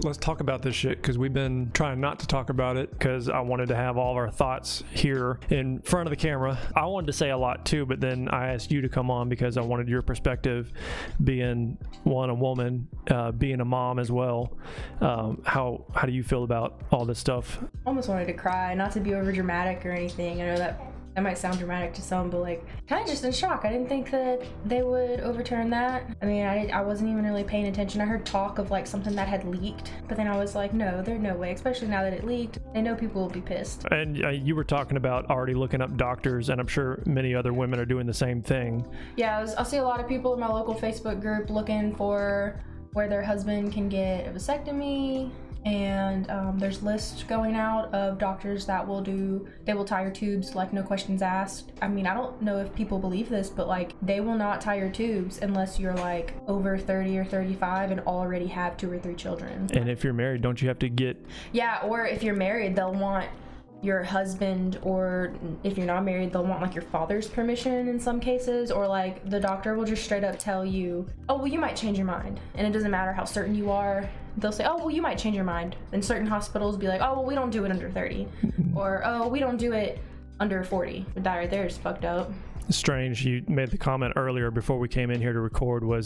let's talk about this shit, because we've been trying not to talk about it because I wanted to have all of our thoughts here in front of the camera. I wanted to say a lot too, but then I asked you to come on because I wanted your perspective, being a woman, being a mom as well. How do you feel about all this stuff? I almost wanted to cry, not to be over dramatic or anything. I know that might sound dramatic to some, but like, kind of just in shock. I didn't think that they would overturn that. I mean, I wasn't even really paying attention. I heard talk of like something that had leaked, but then I was like, no, there's no way, especially now that it leaked. They know people will be pissed. And you were talking about already looking up doctors, and I'm sure many other women are doing the same thing. Yeah, I see a lot of people in my local Facebook group looking for where their husband can get a vasectomy. And there's lists going out of doctors that they will tie your tubes, like, no questions asked. I mean, I don't know if people believe this, but like, they will not tie your tubes unless you're like over 30 or 35 and already have 2 or 3 children. And if you're married, don't you have to get... Yeah, or if you're married, they'll want your husband, or if you're not married, they'll want like your father's permission in some cases, or like the doctor will just straight up tell you, oh, well, you might change your mind. And it doesn't matter how certain you are. They'll say, oh, well, you might change your mind. And certain hospitals be like, oh, well, we don't do it under 30. Or, oh, we don't do it under 40. That right there is fucked up. Strange. You made the comment earlier before we came in here to record, we're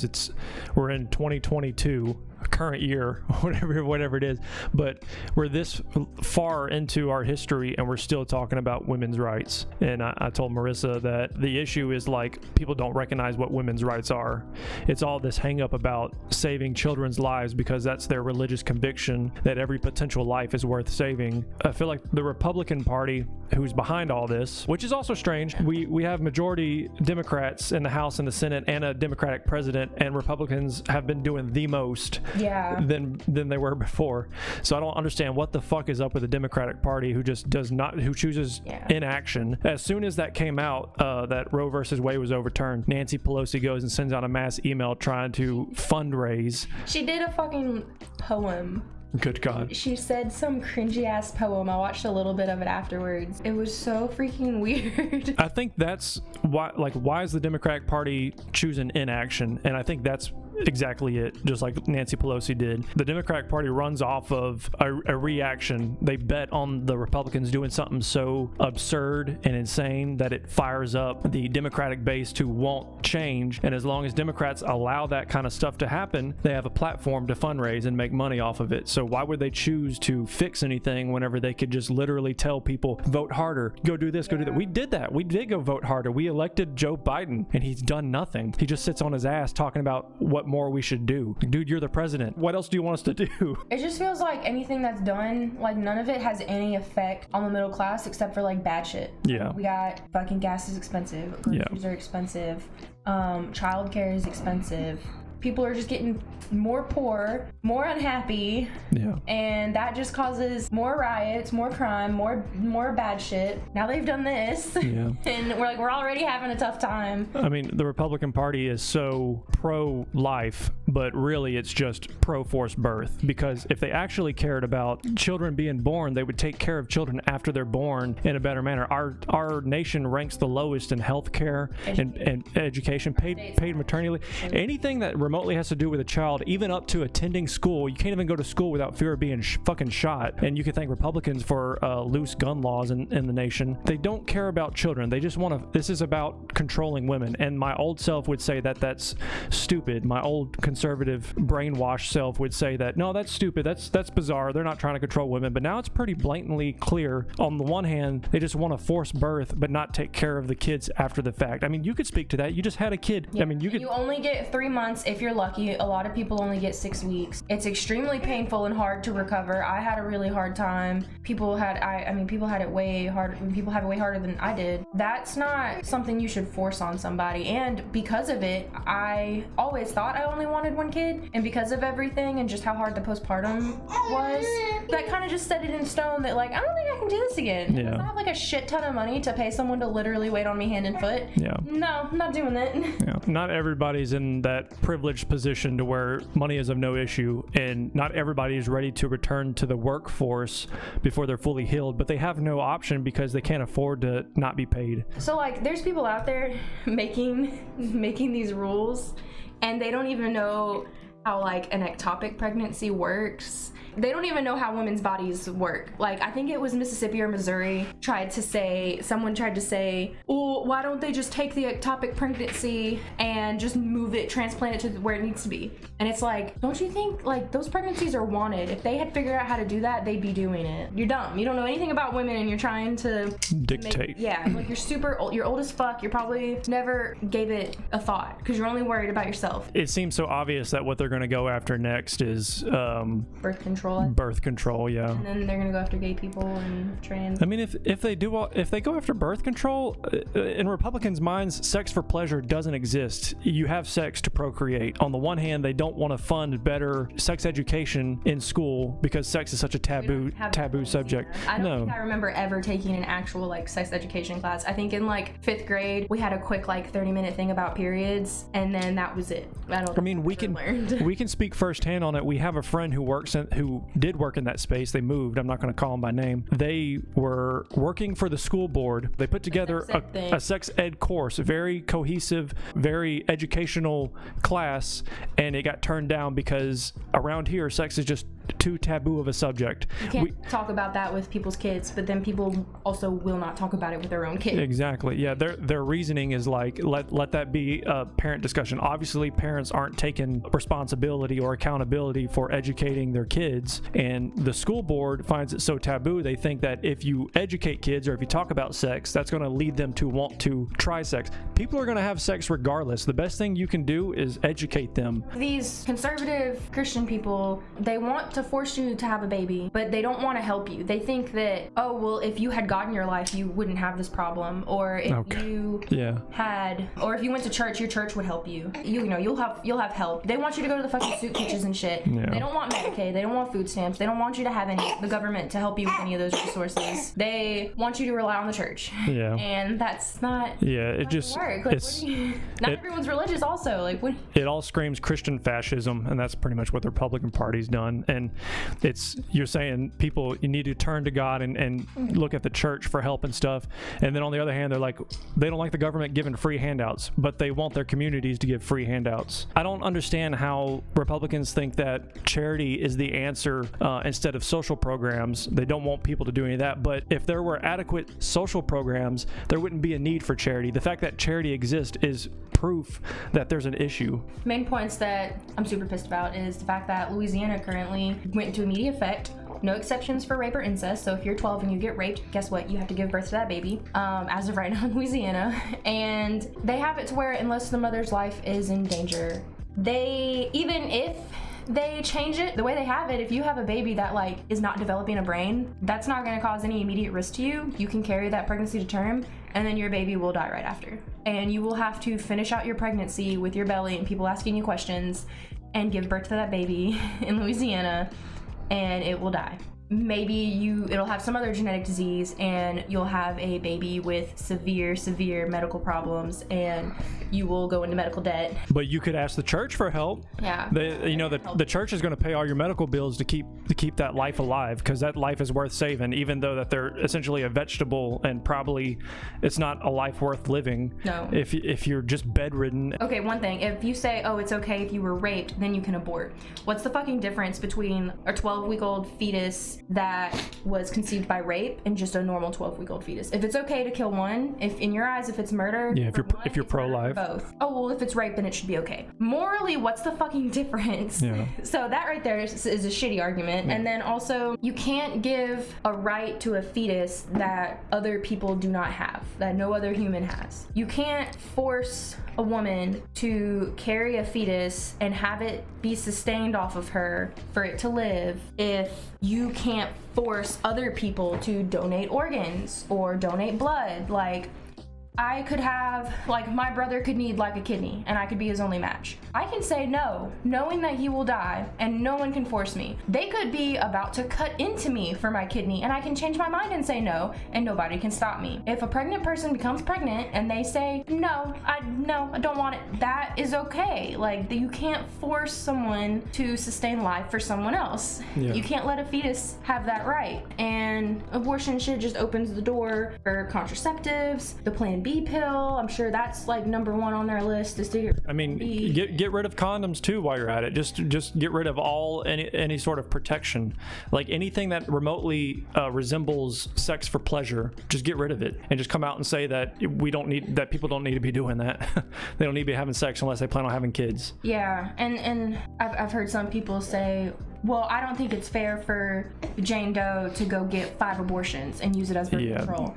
in 2022, current year, whatever it is, but we're this far into our history and we're still talking about women's rights. And I told Marissa that the issue is like, people don't recognize what women's rights are. It's all this hang up about saving children's lives because that's their religious conviction that every potential life is worth saving. I feel like the Republican Party, who's behind all this, which is also strange, we have majority Democrats in the House and the Senate and a Democratic president, and Republicans have been doing the most than they were before. So I don't understand what the fuck is up with the Democratic Party, who just who chooses inaction. As soon as that came out, that Roe versus Wade was overturned, Nancy Pelosi goes and sends out a mass email trying to fundraise. She did a fucking poem. Good God. She said some cringy ass poem. I watched a little bit of it afterwards. It was so freaking weird. I think that's why is the Democratic Party choosing inaction? And I think that's exactly it, just like Nancy Pelosi did. The Democratic Party runs off of a reaction. They bet on the Republicans doing something so absurd and insane that it fires up the Democratic base to want change. And as long as Democrats allow that kind of stuff to happen, they have a platform to fundraise and make money off of it. So why would they choose to fix anything whenever they could just literally tell people, vote harder, go do this, go do that? We did that. We did go vote harder. We elected Joe Biden and he's done nothing. He just sits on his ass talking about what more we should do. Dude, you're the president. What else do you want us to do? It just feels like anything that's done, like, none of it has any effect on the middle class except for like bad shit. Yeah. We got fucking gas is expensive. Groceries are expensive. Childcare is expensive. People are just getting more poor, more unhappy, and that just causes more riots, more crime, more bad shit. Now they've done this, and we're already having a tough time. I mean, the Republican Party is so pro-life, but really it's just pro-forced birth, because if they actually cared about children being born, they would take care of children after they're born in a better manner. Our nation ranks the lowest in healthcare and education, paid maternity leave, anything that remotely has to do with a child, even up to attending school. You can't even go to school without fear of being fucking shot. And you can thank Republicans for loose gun laws in the nation. They don't care about children. They just want to, this is about controlling women. And my old self would say that that's stupid. My old conservative brainwashed self would say that, no, that's stupid. That's bizarre. They're not trying to control women. But now it's pretty blatantly clear. On the one hand, they just want to force birth, but not take care of the kids after the fact. I mean, you could speak to that. You just had a kid. Yeah. I mean, you only get 3 months if you're lucky. A lot of people only get 6 weeks. It's extremely painful and hard to recover. I had a really hard time. People had it way harder. People have it way harder than I did. That's not something you should force on somebody. And because of it, I always thought I only wanted one kid. And because of everything and just how hard the postpartum was, that kind of just set it in stone that, like, I don't think I can do this again. Yeah. I have like a shit ton of money to pay someone to literally wait on me hand and foot. Yeah. No, I'm not doing that. Yeah. Not everybody's in that privileged position to where money is of no issue, and not everybody is ready to return to the workforce before they're fully healed, but they have no option because they can't afford to not be paid. So, like, there's people out there making these rules, and they don't even know how, like, an ectopic pregnancy works. they don't even know how women's bodies work. Like, I think it was Mississippi or Missouri someone tried to say, oh, why don't they just take the ectopic pregnancy and just move it, transplant it to where it needs to be? And it's like, don't you think, like, those pregnancies are wanted? If they had figured out how to do that, they'd be doing it. You're dumb. You don't know anything about women, and you're trying to dictate. Like, you're super old, you're old as fuck. You probably never gave it a thought because you're only worried about yourself. It seems so obvious that what they're going to go after next is birth control. Birth control, yeah. And then they're going to go after gay people and trans. I mean, if they go after birth control, in Republicans' minds, sex for pleasure doesn't exist. You have sex to procreate. On the one hand, they don't want to fund better sex education in school because sex is such a taboo subject. I don't think I remember ever taking an actual like sex education class. I think in like 5th grade we had a quick like 30-minute thing about periods, and then that was it. I mean, we can speak firsthand on it. We have a friend who did work in that space. They moved. I'm not going to call them by name. They were working for the school board. They put together a sex ed course, a very cohesive, very educational class, and it got turned down because around here sex is just too taboo of a subject. You can't talk about that with people's kids, but then people also will not talk about it with their own kids. Exactly. Yeah, their reasoning is like, let that be a parent discussion. Obviously, parents aren't taking responsibility or accountability for educating their kids, and the school board finds it so taboo. They think that if you educate kids or if you talk about sex, that's going to lead them to want to try sex. People are going to have sex regardless. The best thing you can do is educate them. These conservative Christian people, they want to force you to have a baby, but they don't want to help you. They think that, oh, well, if you had God in your life, you wouldn't have this problem, or if you went to church, your church would help you. You know, you'll have help. They want you to go to the fucking soup kitchens and shit. Yeah. They don't want Medicaid. They don't want food stamps. They don't want you to have the government to help you with any of those resources. They want you to rely on the church. Yeah. And that's not. Yeah, it just work. Like, everyone's religious. Also, like, what? It all screams Christian fascism, and that's pretty much what the Republican Party's done. And you're saying people, you need to turn to God and look at the church for help and stuff, and then on the other hand, they're like, they don't like the government giving free handouts, but they want their communities to give free handouts. I don't understand how Republicans think that charity is the answer instead of social programs. They don't want people to do any of that, but if there were adequate social programs, there wouldn't be a need for charity. The fact that charity exists is proof that there's an issue. Main points that I'm super pissed about is the fact that Louisiana currently went into immediate effect. No exceptions for rape or incest. So if you're 12 and you get raped, guess what? You have to give birth to that baby, as of right now in Louisiana. And they have it to where unless the mother's life is in danger, even if they change it the way they have it, if you have a baby that like is not developing a brain, that's not going to cause any immediate risk to you. You can carry that pregnancy to term, and then your baby will die right after, and you will have to finish out your pregnancy with your belly and people asking you questions and give birth to that baby in Louisiana, and it will die. Maybe it'll have some other genetic disease, and you'll have a baby with severe medical problems, and you will go into medical debt. But you could ask the church for help. Yeah. The church is going to pay all your medical bills to keep that life alive, because that life is worth saving, even though that they're essentially a vegetable, and probably it's not a life worth living. No. If you're just bedridden. Okay, one thing. If you say, oh, it's okay if you were raped, then you can abort. What's the fucking difference between a 12-week-old fetus that was conceived by rape and just a normal 12-week-old fetus? If it's okay to kill one, if in your eyes, if it's murder, yeah, if you're pro-life, both. Oh, well, if it's rape, then it should be okay. Morally, what's the fucking difference? Yeah. So that right there is a shitty argument. Yeah. And then also, you can't give a right to a fetus that other people do not have, that no other human has. You can't force a woman to carry a fetus and have it be sustained off of her for it to live if you can't force other people to donate organs or donate blood. Like, I could have, like, my brother could need, like, a kidney, and I could be his only match. I can say no, knowing that he will die, and no one can force me. They could be about to cut into me for my kidney, and I can change my mind and say no, and nobody can stop me. If a pregnant person becomes pregnant, and they say, no, I don't want it, that is okay. Like, you can't force someone to sustain life for someone else. Yeah. You can't let a fetus have that right. And abortion shit just opens the door for contraceptives, the Planned B pill. I'm sure that's like number one on their list is to get I mean, get rid of condoms too while you're at it. Just get rid of any sort of protection, like anything that remotely resembles sex for pleasure. Just get rid of it and just come out and say that people don't need to be doing that. They don't need to be having sex unless they plan on having kids. Yeah, and I've heard some people say, well, I don't think it's fair for Jane Doe to go get 5 abortions and use it as birth control.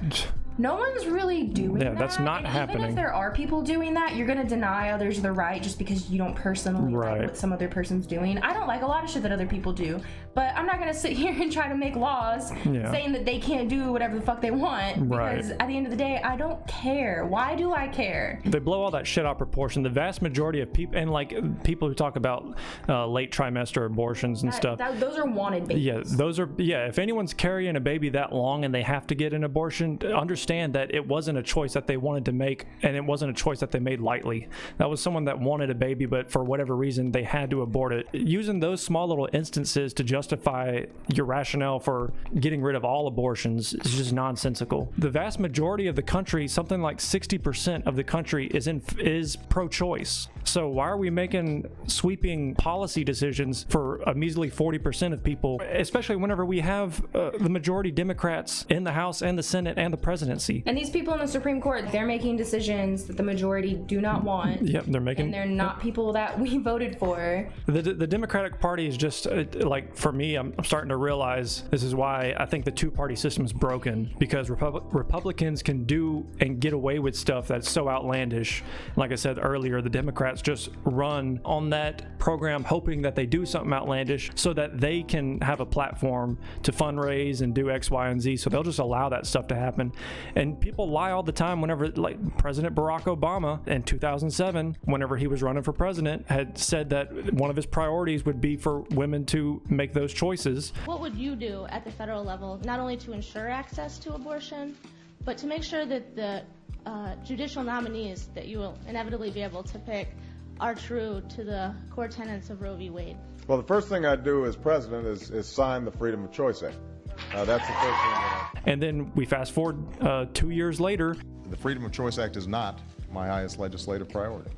No one's really doing that. Yeah, that's not happening. Even if there are people doing that, you're going to deny others the right just because you don't personally like what some other person's doing. I don't like a lot of shit that other people do, but I'm not going to sit here and try to make laws saying that they can't do whatever the fuck they want. Because at the end of the day, I don't care. Why do I care? They blow all that shit out of proportion. The vast majority of people, and like people who talk about late trimester abortions and stuff. Those are wanted babies. Yeah, those are, if anyone's carrying a baby that long and they have to get an abortion, understand that it wasn't a choice that they wanted to make, and it wasn't a choice that they made lightly. That was someone that wanted a baby, but for whatever reason they had to abort it. Using those small little instances to justify your rationale for getting rid of all abortions is just nonsensical. The vast majority of the country, something like 60% of the country, is pro-choice. So why are we making sweeping policy decisions for a measly 40% of people, especially whenever we have the majority Democrats in the House and the Senate and the presidency? And these people in the Supreme Court, they're making decisions that the majority do not want. Yep, and they're not people that we voted for. The Democratic Party is just like, for me, I'm starting to realize this is why I think the two-party system is broken, because Republicans can do and get away with stuff that's so outlandish. Like I said earlier, the Democrats just run on that program hoping that they do something outlandish so that they can have a platform to fundraise and do X, Y, and Z. So they'll just allow that stuff to happen. And people lie all the time. Whenever, like President Barack Obama in 2007, whenever he was running for president, had said that one of his priorities would be for women to make those choices. What would you do at the federal level, not only to ensure access to abortion, but to make sure that the judicial nominees that you will inevitably be able to pick are true to the core tenets of Roe v. Wade? Well, the first thing I do as president is sign the Freedom of Choice Act. That's the first thing that I... And then we fast forward 2 years later. The Freedom of Choice Act is not my highest legislative priority.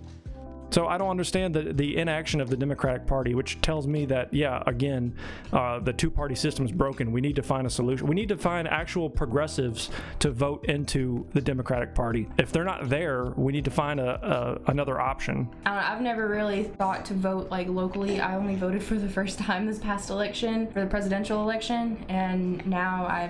So I don't understand the inaction of the Democratic Party, which tells me that, again, the two-party system is broken. We need to find a solution. We need to find actual progressives to vote into the Democratic Party. If they're not there, we need to find another option. I've never really thought to vote like locally. I only voted for the first time this past election, for the presidential election, and now I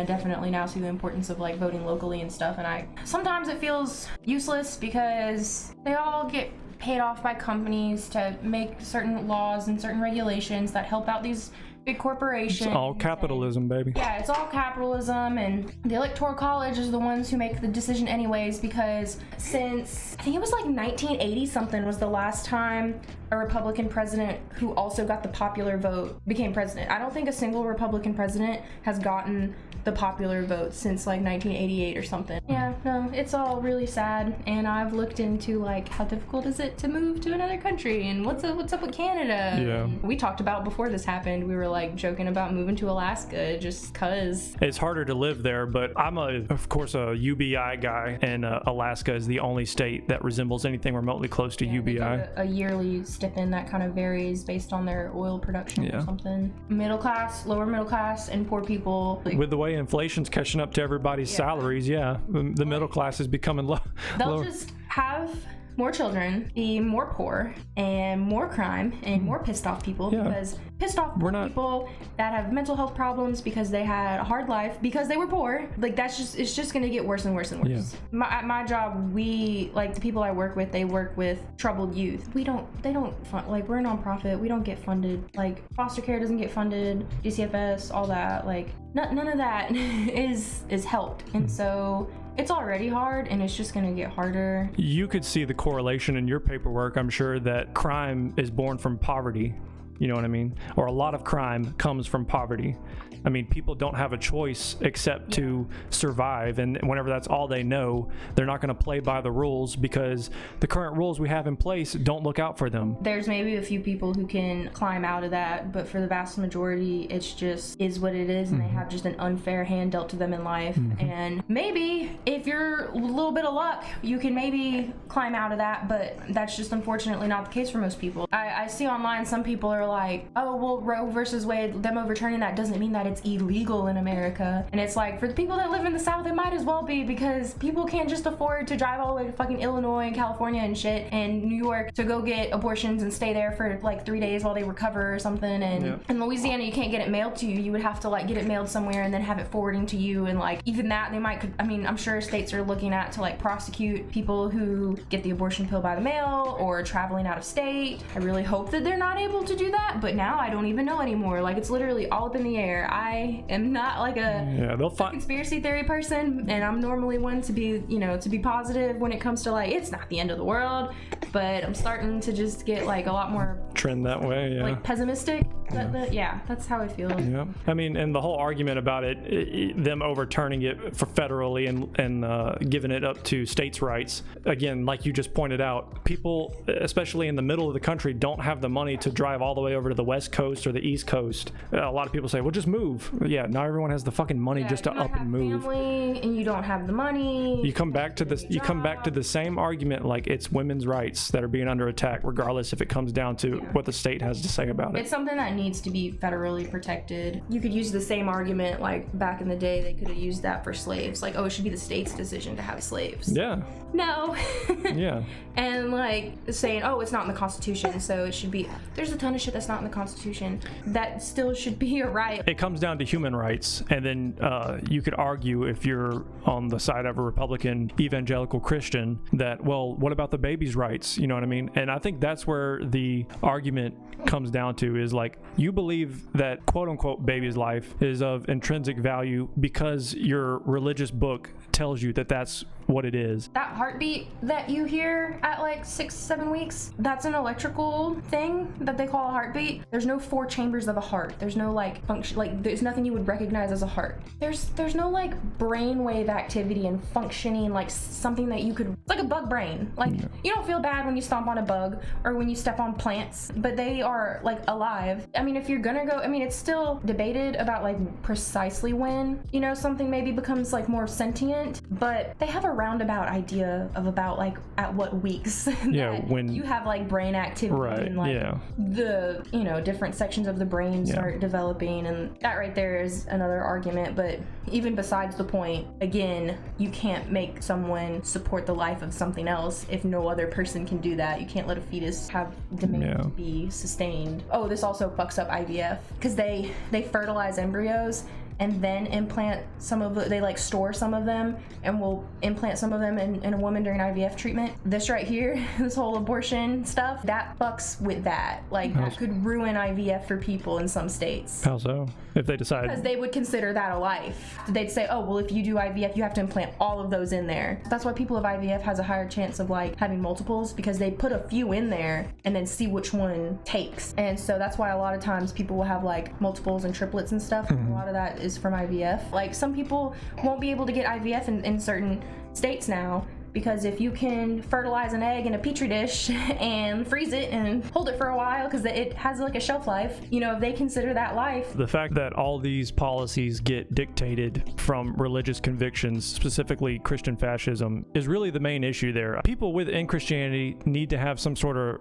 definitely now see the importance of like voting locally and stuff, and sometimes it feels useless because they all get paid off by companies to make certain laws and certain regulations that help out these big corporations. It's all capitalism, baby. Yeah, it's all capitalism, and the Electoral College is the ones who make the decision anyways, because since I think it was like 1980 something was the last time a Republican president who also got the popular vote became president. I don't think a single Republican president has gotten the popular vote since like 1988 or something. Yeah, no, it's all really sad, and I've looked into like how difficult is it to move to another country, and what's up with Canada. Yeah. We talked about before this happened, we were like joking about moving to Alaska just cause. It's harder to live there, but I'm of course a UBI guy, and Alaska is the only state that resembles anything remotely close to UBI. They do a yearly stipend that kind of varies based on their oil production or something. Middle class, lower middle class, and poor people. With the way inflation's catching up to everybody's salaries, the middle class is becoming low. They'll just have more children, be more poor, and more crime, and more pissed off people, because pissed off people that have mental health problems because they had a hard life, because they were poor. Like, it's just gonna get worse and worse and worse. Yeah. At my job, the people I work with, they work with troubled youth. They don't fund, like, we're a nonprofit, we don't get funded. Like, foster care doesn't get funded, DCFS, all that. Like, none of that is helped. And so it's already hard, and it's just going to get harder. You could see the correlation in your paperwork, I'm sure, that crime is born from poverty. You know what I mean? Or a lot of crime comes from poverty. I mean, people don't have a choice except to survive, and whenever that's all they know, they're not going to play by the rules because the current rules we have in place don't look out for them. There's maybe a few people who can climb out of that, but for the vast majority, it's just is what it is, and they have just an unfair hand dealt to them in life. And maybe if you're a little bit of luck, you can maybe climb out of that, but that's just unfortunately not the case for most people. I see online some people are like, oh, well, Roe versus Wade, them overturning that doesn't mean that it's illegal in America. And it's like, for the people that live in the South, it might as well be, because people can't just afford to drive all the way to fucking Illinois and California and shit and New York to go get abortions and stay there for like 3 days while they recover or something. And in Louisiana, you can't get it mailed to you. You would have to like get it mailed somewhere and then have it forwarding to you. And like, even that, they might, I mean, I'm sure states are looking at to like prosecute people who get the abortion pill by the mail or traveling out of state. I really hope that they're not able to do that, but now I don't even know anymore. Like, it's literally all up in the air. I am not like a conspiracy theory person, and I'm normally one to be, you know, to be positive when it comes to like, it's not the end of the world, but I'm starting to just get like a lot more trend that way, like pessimistic. That's how I feel. I mean, and the whole argument about them overturning it for federally and giving it up to states' rights, again, like you just pointed out, people, especially in the middle of the country, don't have the money to drive all the way over to the West Coast or the East Coast. A lot of people say, well, just move. Yeah, not everyone has the fucking money just to up and move. Family, and you don't have the money. You come back to this. You come back to the same argument, like it's women's rights that are being under attack, regardless if it comes down to what the state has to say about it. It's something that needs to be federally protected. You could use the same argument like back in the day. They could have used that for slaves. Like, oh, it should be the state's decision to have slaves. Yeah. No. Yeah. And like saying, oh, it's not in the Constitution, so it should be. There's a ton of shit that's not in the Constitution that still should be a right. It comes down to human rights, and then you could argue, if you're on the side of a Republican evangelical Christian, that, well, what about the baby's rights? You know what I mean? And I think that's where the argument comes down to, is like, you believe that quote unquote baby's life is of intrinsic value because your religious book tells you that that's what it is. That heartbeat that you hear at like 6-7 weeks, that's an electrical thing that they call a heartbeat. There's no 4 chambers of a heart. There's no like function, like there's nothing you would recognize as a heart. There's no like brainwave activity and functioning like something that you could, like a bug brain. Like you don't feel bad when you stomp on a bug or when you step on plants, but they are like alive. I mean, if you're gonna go, I mean, it's still debated about like precisely when, you know, something maybe becomes like more sentient, but they have a roundabout idea of about like at what weeks when you have like brain activity and like the, you know, different sections of the brain start developing, and that right there is another argument. But even besides the point, again, you can't make someone support the life of something else if no other person can do that. You can't let a fetus have demand to be sustained. Oh, this also fucks up IVF because they fertilize embryos and then implant some of they like store some of them and will implant some of them in a woman during IVF treatment. This right here, this whole abortion stuff, that fucks with that. Like, that could ruin IVF for people in some states. How so? If they decide? Because they would consider that a life. They'd say, oh, well, if you do IVF, you have to implant all of those in there. That's why people of IVF has a higher chance of like having multiples, because they put a few in there and then see which one takes. And so that's why a lot of times people will have like multiples and triplets and stuff. A lot of that is from IVF. Like, some people won't be able to get IVF in certain states now, because if you can fertilize an egg in a petri dish and freeze it and hold it for a while because it has like a shelf life, you know, if they consider that life. The fact that all these policies get dictated from religious convictions, specifically Christian fascism, is really the main issue there. People within Christianity need to have some sort of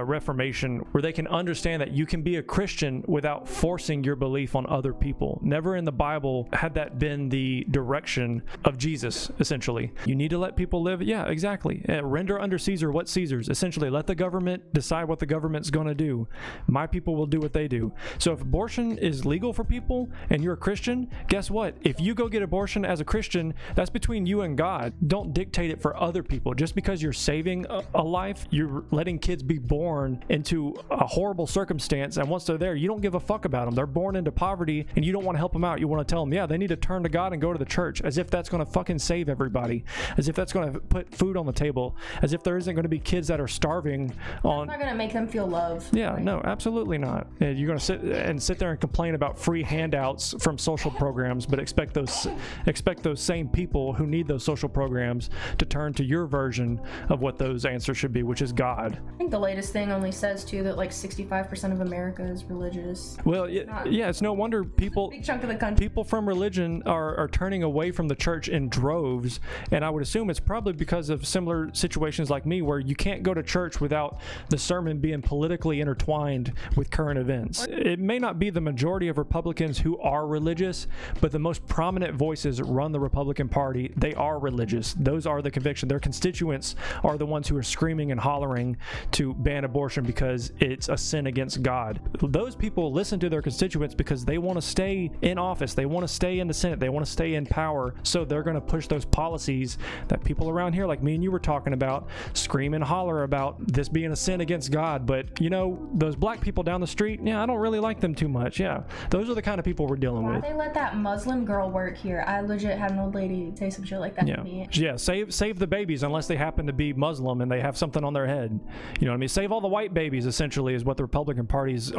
reformation where they can understand that you can be a Christian without forcing your belief on other people. Never in the Bible had that been the direction of Jesus, essentially. You need to let people live. Yeah, exactly. Render under Caesar what Caesar's. Essentially, let the government decide what the government's going to do. My people will do what they do. So if abortion is legal for people and you're a Christian, guess what? If you go get abortion as a Christian, that's between you and God. Don't dictate it for other people. Just because you're saving a life, you're letting kids be born into a horrible circumstance, and once they're there, you don't give a fuck about them. They're born into poverty, and you don't want to help them out. You want to tell them, yeah, they need to turn to God and go to the church, as if that's going to fucking save everybody, as if that's going to put food on the table, as if there isn't going to be kids that are starving on. It's not going to make them feel loved. Yeah, no, absolutely not. And you're going to sit there and complain about free handouts from social programs, but expect those same people who need those social programs to turn to your version of what those answers should be, which is God. I think the latest thing only says too that like 65% of America is religious. Well, yeah, it's no wonder people, big chunk of the country, people from religion are turning away from the church in droves, and I would assume it's probably because of similar situations like me, where you can't go to church without the sermon being politically intertwined with current events. It may not be the majority of Republicans who are religious, but the most prominent voices run the Republican Party. They are religious. Those are the conviction. Their constituents are the ones who are screaming and hollering to ban abortion because it's a sin against God. Those people listen to their constituents because they want to stay in office. They want to stay in the Senate. They want to stay in power. So they're going to push those policies that people around here, like me and you were talking about, scream and holler about this being a sin against God. But, you know, those black people down the street, yeah, I don't really like them too much. Yeah, those are the kind of people we're dealing with. Why they let that Muslim girl work here? I legit had an old lady say some shit like that to me. Yeah, save the babies unless they happen to be Muslim and they have something on their head. You know what I mean? Save all the white babies, essentially, is what the Republican Party is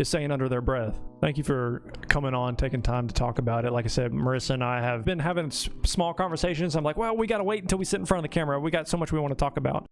saying under their breath. Thank you for coming on, taking time to talk about it. Like I said, Marissa and I have been having small conversations. I'm like, well, we got to wait until we sit in front of the camera. We got so much we want to talk about.